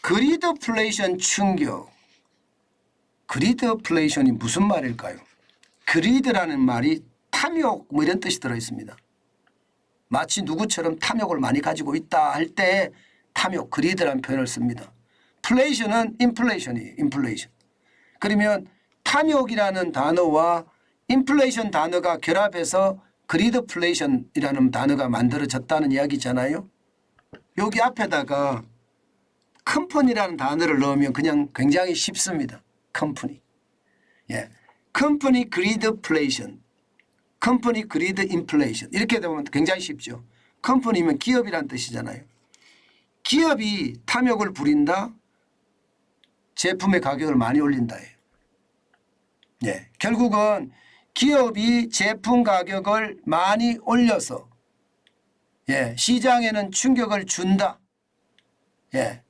그리드플레이션 충격. 그리드플레이션이 무슨 말일까요? 그리드라는 말이 탐욕 뭐 이런 뜻이 들어있습니다. 마치 누구처럼 탐욕을 많이 가지고 있다 할 때 탐욕, 그리드라는 표현을 씁니다. 플레이션은 인플레이션이에요. 인플레이션. 그러면 탐욕이라는 단어와 인플레이션 단어가 결합해서 그리드플레이션이라는 단어가 만들어졌다는 이야기잖아요. 여기 앞에다가 컴퍼니라는 단어를 넣으면 그냥 굉장히 쉽습니다. 컴퍼니. 예. 컴퍼니 그리드플레이션. 컴퍼니 그리드 인플레이션. 이렇게 되면 굉장히 쉽죠. 컴퍼니면 기업이라는 뜻이잖아요. 기업이 탐욕을 부린다. 제품의 가격을 많이 올린다예요. 예. 결국은 기업이 제품 가격을 많이 올려서 예. 시장에는 충격을 준다. 예.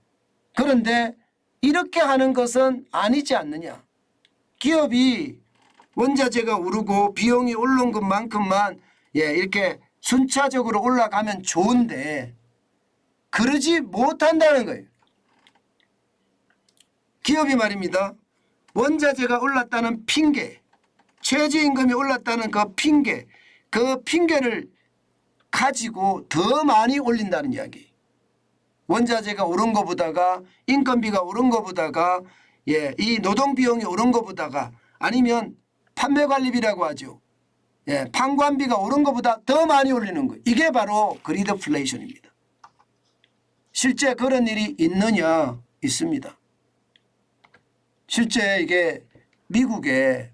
그런데 이렇게 하는 것은 아니지 않느냐. 기업이 원자재가 오르고 비용이 올라온 것만큼만 예, 이렇게 순차적으로 올라가면 좋은데 그러지 못한다는 거예요. 기업이 말입니다. 원자재가 올랐다는 핑계, 최저임금이 올랐다는 그 핑계를 가지고 더 많이 올린다는 이야기. 원자재가 오른 것보다가 인건비가 오른 것보다가 예, 이 노동비용이 오른 것보다가 아니면 판매관리비라고 하죠. 예, 판관비가 오른 것보다 더 많이 올리는 거예요. 이게 바로 그리드플레이션입니다. 실제 그런 일이 있느냐? 있습니다. 실제 이게 미국의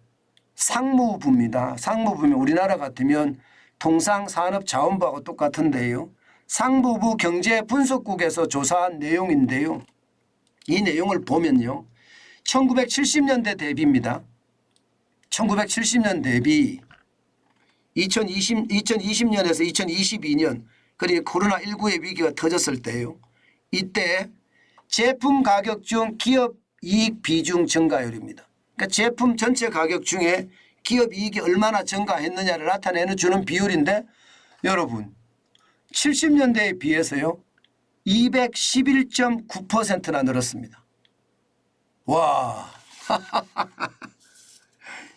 상무부입니다. 상무부면 우리나라 같으면 통상산업자원부하고 똑같은데요. 상무부 경제분석국에서 조사한 내용인데요. 이 내용을 보면요. 1970년대 대비입니다. 1970년 대비 2020년에서 2022년 그리고 코로나19의 위기가 터졌을 때요. 이때 제품 가격 중 기업 이익 비중 증가율입니다. 그러니까 제품 전체 가격 중에 기업 이익이 얼마나 증가했느냐를 나타내는 주는 비율인데 여러분 70년대에 비해서요. 211.9%나 늘었습니다. 와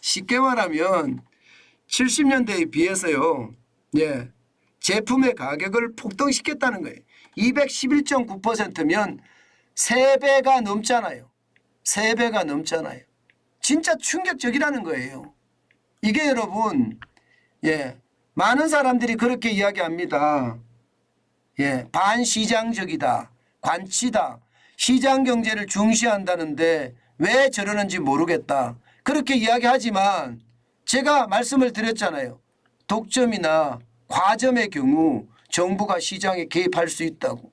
쉽게 말하면 70년대에 비해서요. 예, 제품의 가격을 폭등시켰다는 거예요. 211.9%면 3배가 넘잖아요. 3배가 넘잖아요. 진짜 충격적이라는 거예요. 이게 여러분 예, 많은 사람들이 그렇게 이야기합니다. 예, 반시장적이다. 관치다. 시장 경제를 중시한다는데 왜 저러는지 모르겠다. 그렇게 이야기하지만 제가 말씀을 드렸잖아요. 독점이나 과점의 경우 정부가 시장에 개입할 수 있다고.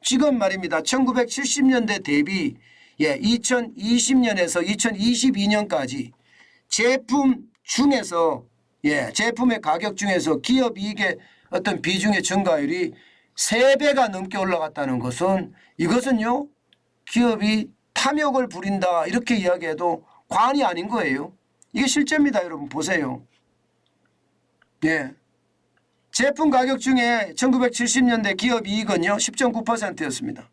지금 말입니다. 1970년대 대비 2020년에서 2022년까지 제품 중에서 제품의 가격 중에서 기업 이익의 어떤 비중의 증가율이 3배가 넘게 올라갔다는 것은 이것은요. 기업이 탐욕을 부린다 이렇게 이야기해도 과언이 아닌 거예요. 이게 실제입니다. 여러분 보세요. 예. 제품 가격 중에 1970년대 기업 이익은요. 10.9%였습니다.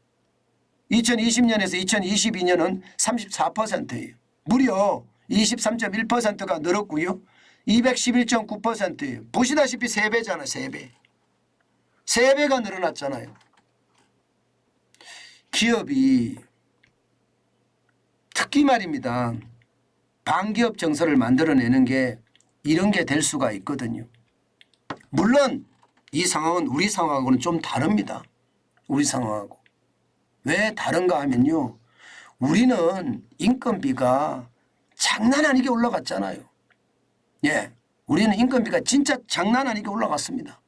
2020년에서 2022년은 34%예요. 무려 23.1%가 늘었고요. 211.9%예요. 보시다시피 3배잖아요. 3배. 3배가 늘어났잖아요. 기업이 특히 말입니다. 반기업 정서를 만들어내는 게 이런 게 될 수가 있거든요. 물론 이 상황은 우리 상황하고는 좀 다릅니다. 우리 상황하고. 왜 다른가 하면요. 우리는 인건비가 장난 아니게 올라갔잖아요. 예, 우리는 인건비가 진짜 장난 아니게 올라갔습니다.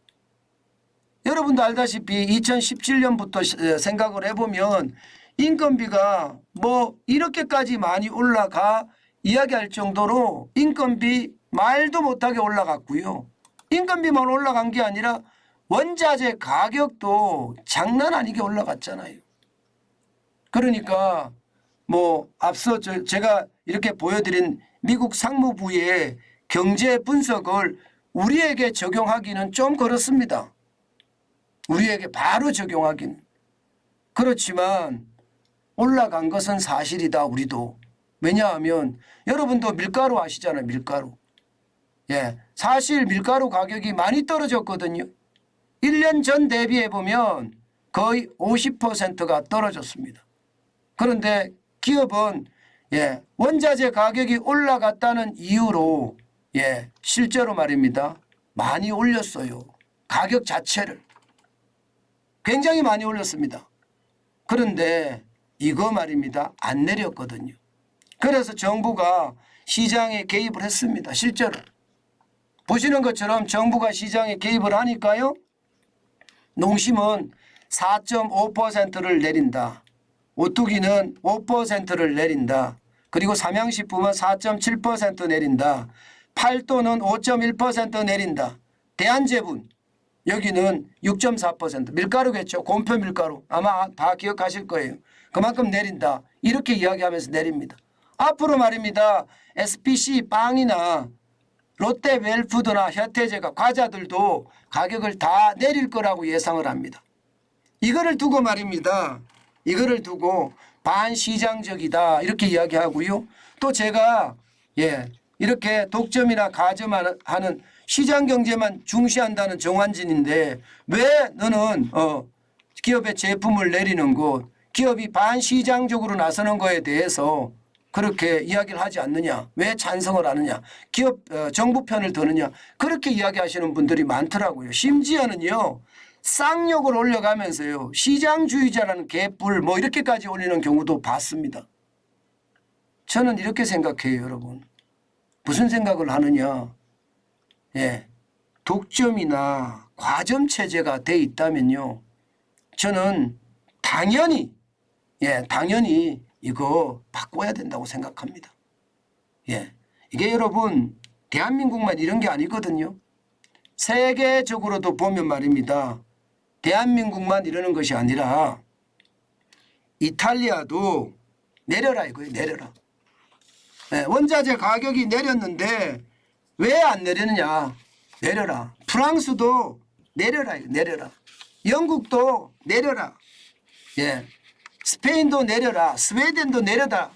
여러분도 알다시피 2017년부터 생각을 해보면 인건비가 뭐 이렇게까지 많이 올라가 이야기할 정도로 인건비 말도 못하게 올라갔고요. 인건비만 올라간 게 아니라 원자재 가격도 장난 아니게 올라갔잖아요. 그러니까 뭐 앞서 제가 이렇게 보여드린 미국 상무부의 경제 분석을 우리에게 적용하기는 좀 그렇습니다. 우리에게 바로 적용하기는. 그렇지만 올라간 것은 사실이다. 우리도. 왜냐하면 여러분도 밀가루 아시잖아요. 밀가루. 예, 사실 밀가루 가격이 많이 떨어졌거든요. 1년 전 대비해 보면 거의 50%가 떨어졌습니다. 그런데 기업은 예, 원자재 가격이 올라갔다는 이유로 예, 실제로 말입니다. 많이 올렸어요. 가격 자체를. 굉장히 많이 올렸습니다. 그런데 이거 말입니다. 안 내렸거든요. 그래서 정부가 시장에 개입을 했습니다. 실제로. 보시는 것처럼 정부가 시장에 개입을 하니까요. 농심은 4.5%를 내린다. 오뚜기는 5%를 내린다. 그리고 삼양식품은 4.7% 내린다. 팔도는 5.1% 내린다. 대한제분 여기는 6.4% 밀가루겠죠. 곰표 밀가루 아마 다 기억하실 거예요. 그만큼 내린다. 이렇게 이야기하면서 내립니다. 앞으로 말입니다. SPC 빵이나 롯데 웰푸드나 혀태제가 과자들도 가격을 다 내릴 거라고 예상을 합니다. 이거를 두고 말입니다. 이거를 두고 반시장적이다 이렇게 이야기하고요. 또 제가 예 이렇게 독점이나 가점하는 시장경제만 중시한다는 정환진인데 왜 너는 기업의 제품을 내리는 것 기업이 반시장적으로 나서는 거에 대해서 그렇게 이야기를 하지 않느냐. 왜 찬성을 하느냐. 기업 정부 편을 드느냐. 그렇게 이야기하시는 분들이 많더라고요. 심지어는요. 쌍욕을 올려가면서요. 시장주의자라는 개뿔 뭐 이렇게까지 올리는 경우도 봤습니다. 저는 이렇게 생각해요. 여러분. 무슨 생각을 하느냐. 예, 독점이나 과점 체제가 돼 있다면요. 저는 당연히 이거 바꿔야 된다고 생각합니다. 예, 이게 여러분 대한민국만 이런 게 아니거든요. 세계적으로도 보면 말입니다. 대한민국만 이러는 것이 아니라 이탈리아도 내려라 이거예요. 내려라. 예, 원자재 가격이 내렸는데 왜 안 내리느냐. 내려라. 프랑스도 내려라. 내려라. 영국도 내려라. 예, 스페인도 내려라. 스웨덴도 내려라.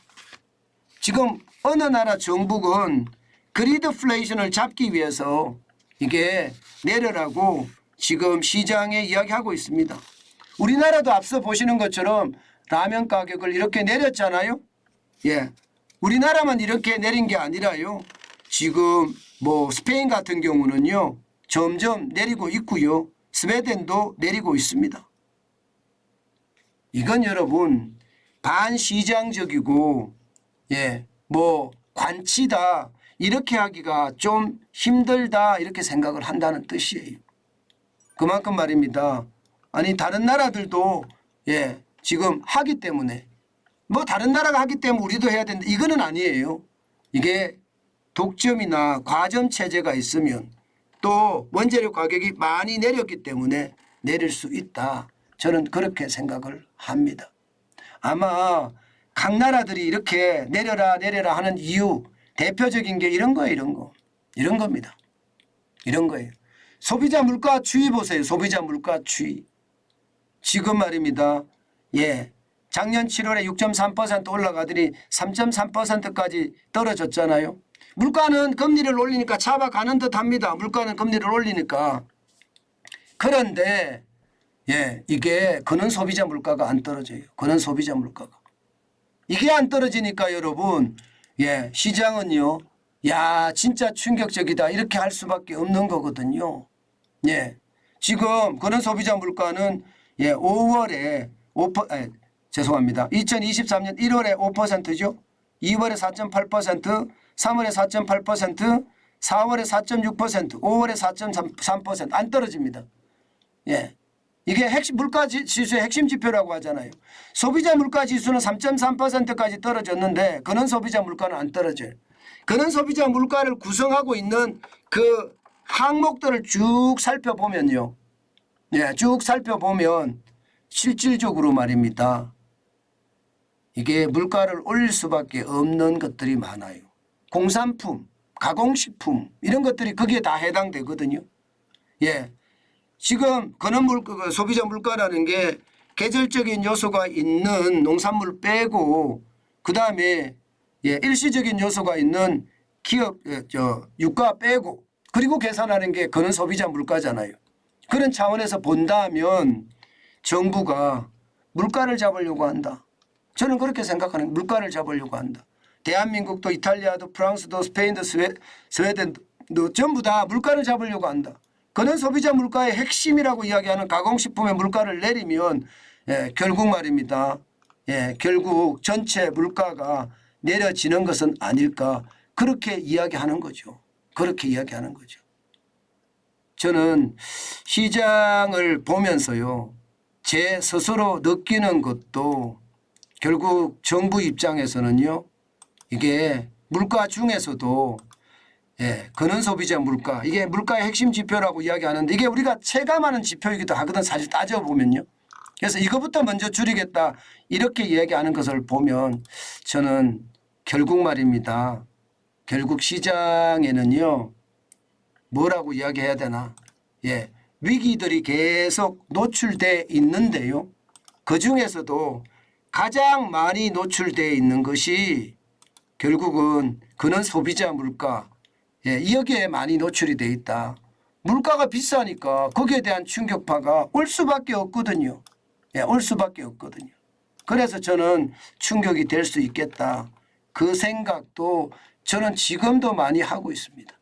지금 어느 나라 정부는 그리드플레이션을 잡기 위해서 이게 내려라고 지금 시장에 이야기하고 있습니다. 우리나라도 앞서 보시는 것처럼 라면 가격을 이렇게 내렸잖아요. 예, 우리나라만 이렇게 내린 게 아니라요. 지금 뭐 스페인 같은 경우는요. 점점 내리고 있고요. 스웨덴도 내리고 있습니다. 이건 여러분 반시장적이고 예, 뭐 관치다 이렇게 하기가 좀 힘들다 이렇게 생각을 한다는 뜻이에요. 그만큼 말입니다. 아니 다른 나라들도 예, 지금 하기 때문에 뭐 다른 나라가 하기 때문에 우리도 해야 된다. 이거는 아니에요. 이게 독점이나 과점 체제가 있으면 또 원재료 가격이 많이 내렸기 때문에 내릴 수 있다. 저는 그렇게 생각을 합니다. 아마 각 나라들이 이렇게 내려라 내려라 하는 이유 대표적인 게 이런 거예요. 이런 거. 이런 겁니다. 이런 거예요. 소비자 물가 추이 보세요. 소비자 물가 추이. 지금 말입니다. 예, 작년 7월에 6.3% 올라가더니 3.3%까지 떨어졌잖아요. 물가는 금리를 올리니까 잡아가는 듯합니다. 물가는 금리를 올리니까. 그런데 예, 이게 그는 소비자 물가가 안 떨어져요. 그는 소비자 물가가. 이게 안 떨어지니까 여러분 예, 시장은요. 야 진짜 충격적이다 이렇게 할 수밖에 없는 거거든요. 예, 지금 그는 소비자 물가는 예, 5월에 5%, 죄송합니다. 2023년 1월에 5%죠. 2월에 4.8%, 3월에 4.8%, 4월에 4.6%, 5월에 4.3% 안 떨어집니다. 예, 이게 핵심 물가 지수의 핵심 지표라고 하잖아요. 소비자 물가 지수는 3.3%까지 떨어졌는데 그는 소비자 물가는 안 떨어져요. 그는 소비자 물가를 구성하고 있는 그 항목들을 쭉 살펴보면요. 예, 쭉 살펴보면 실질적으로 말입니다. 이게 물가를 올릴 수밖에 없는 것들이 많아요. 공산품, 가공식품 이런 것들이 거기에 다 해당되거든요. 예, 지금 그는 소비자 물가라는 게 계절적인 요소가 있는 농산물 빼고 그다음에 일시적인 요소가 있는 기업 유가 빼고 그리고 계산하는 게 그는 소비자 물가잖아요. 그런 차원에서 본다면 정부가 물가를 잡으려고 한다. 저는 그렇게 생각하는 거예요. 물가를 잡으려고 한다. 대한민국도 이탈리아도 프랑스도 스페인도 스웨덴도 전부 다 물가를 잡으려고 한다. 그는 소비자 물가의 핵심이라고 이야기하는 가공식품의 물가를 내리면 결국 말입니다. 결국 전체 물가가 내려지는 것은 아닐까 그렇게 이야기하는 거죠. 그렇게 이야기하는 거죠. 저는 시장을 보면서요. 제 스스로 느끼는 것도 결국 정부 입장에서는요. 이게 물가 중에서도 근원 소비자 물가 이게 물가의 핵심 지표라고 이야기하는데 이게 우리가 체감하는 지표이기도 하거든 사실 따져보면요. 그래서 이것부터 먼저 줄이겠다 이렇게 이야기하는 것을 보면 저는 결국 말입니다. 결국 시장에는요. 뭐라고 이야기해야 되나. 위기들이 계속 노출돼 있는데요. 그중에서도 가장 많이 노출되어 있는 것이 결국은 근원 소비자 물가 여기에 많이 노출이 돼 있다. 물가가 비싸니까 거기에 대한 충격파가 올 수밖에 없거든요. 올 수밖에 없거든요. 그래서 저는 충격이 될 수 있겠다. 그 생각도 저는 지금도 많이 하고 있습니다.